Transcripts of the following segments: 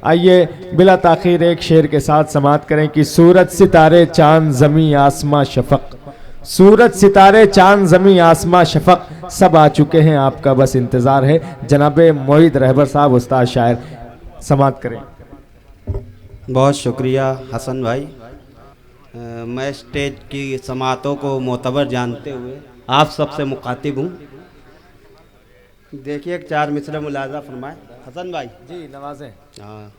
आइए बिला ताखीर एक शेर के साथ समाअत करें कि सूरज सितारे चांद ज़मी आसमां शफक, सूरज सितारे चांद ज़मी आसमां शफक, सब आ चुके हैं आपका बस इंतज़ार है। जनाब मोहित रहबर साहब उस्ताद शायर समाअत करें। बहुत शुक्रिया हसन भाई। मैं स्टेज की समातों को मोतबर जानते हुए आप सबसे मुखातिब हूँ। देखिए एक 4 मिसरे मुलाजा फरमाए हसन भाई। जी नवाजें। हाँ।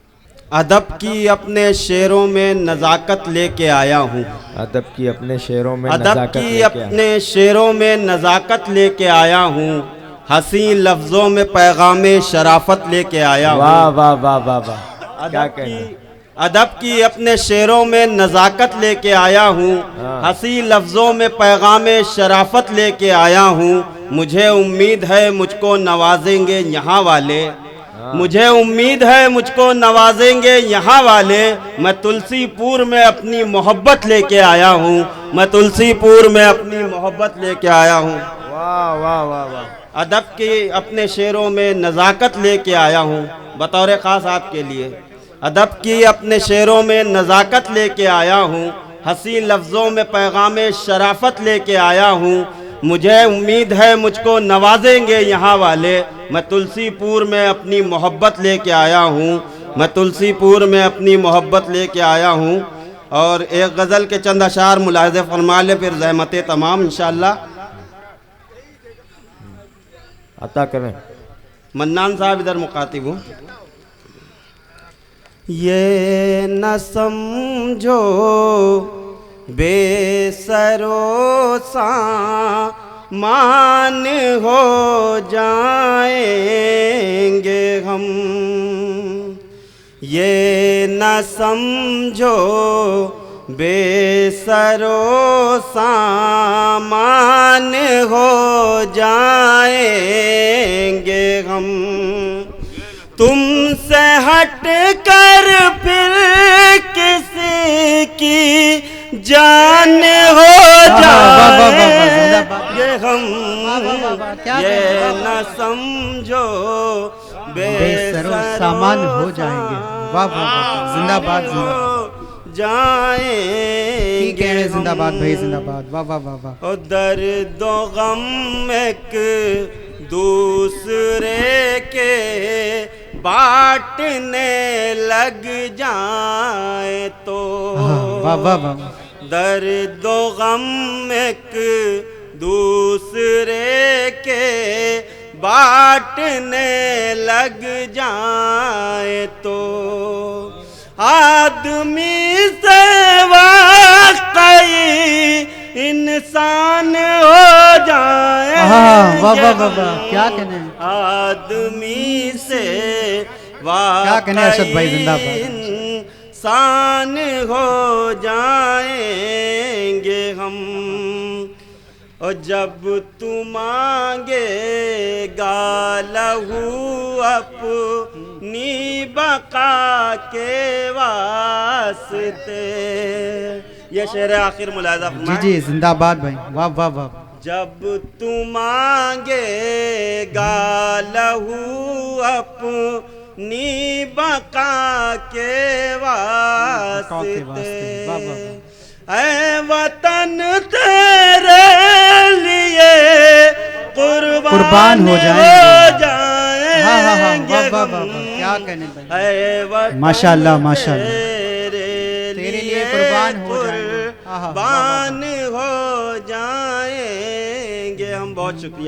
अदब की अपने शेरों में नज़ाकत लेके आया हूँ, अदब की अपने शेरों में अदब नज़ाकत की लेके आया। अपने शेरों में नज़ाकत लेके आया हूँ, हसी लफ्ज़ों में पैगाम शराफत लेके आया हूँ। वाह वाह वाह वाह वाह, क्या कहना। अदब की अपने शेरों में नज़ाकत लेके आया हूँ, हंसी लफ्ज़ों में पैगाम शराफत लेके आया हूँ। मुझे उम्मीद है मुझको नवाजेंगे यहाँ वाले, मुझे उम्मीद है मुझको नवाजेंगे यहाँ वाले। मैं तुलसीपुर में अपनी मोहब्बत लेके आया हूँ, मैं तुलसीपुर में अपनी मोहब्बत लेके आया हूँ। वाह वाह वाह वाह। अदब के अपने शेरों में नज़ाकत लेके आया हूँ, बतौर ख़ास आपके लिए। अदब की अपने शेरों में नज़ाकत लेके आया हूँ, हंसी लफ्ज़ों में पैगाम शराफत लेके आया हूँ। मुझे उम्मीद है मुझको नवाजेंगे यहाँ वाले, मैं तुलसीपुर में अपनी मोहब्बत लेके आया हूँ, मैं तुलसीपुर में अपनी मोहब्बत लेके आया हूँ। और एक गज़ल के चंद अशार मुलाहिज़े फरमा ले, फिर ज़हमतें तमाम इंशाअल्लाह अता करें। मन्नान साहब इधर मुखातिब हूँ। ये न समझो बेसरो सामान हो जाएंगे हम, ये न समझो बेसरो सामान हो जाएंगे हम। तुमसे हट कर फिर किसी की जान हो जाएंगे हम, ये न समझो बेसरो सामान हो जाएंगे। वाह वाह वाह, जिंदाबाद जाएंगे। जिंदाबाद भाई जिंदाबाद। वाह वाह वाह वाह। और दर्द गम एक दूसरे के बांटने लग जाए तो, वाह वाह वाह। दर्द गम एक दूसरे के बांटने लग जाए तो, आदमी से वाकई इंसान हो जाए। वाह वाह वाह वाह, क्या कहने। आदमी से क्या कहने अरशद भाई, जिंदाबाद। इंसान हो जाएंगे हम। और जब तू मांगेगा लहू अपनी बका के वास्ते, ये शेर आखिर मुलाजा जी जी जिंदाबाद भाई। वाह वाह वाह। जब तू मांगेगा लहू अपनी बका के वास्ते, ऐ वतन तेरे लिए कुर्बान हो जाएंगे। हाँ हाँ हाँ, वाह वाह वाह, क्या कहने भाई। माशाअल्लाह माशाअल्लाह, तेरे लिए कुर्बान हो जाएंगे, हो जाएंगे हम। बहुत शुक्रिया।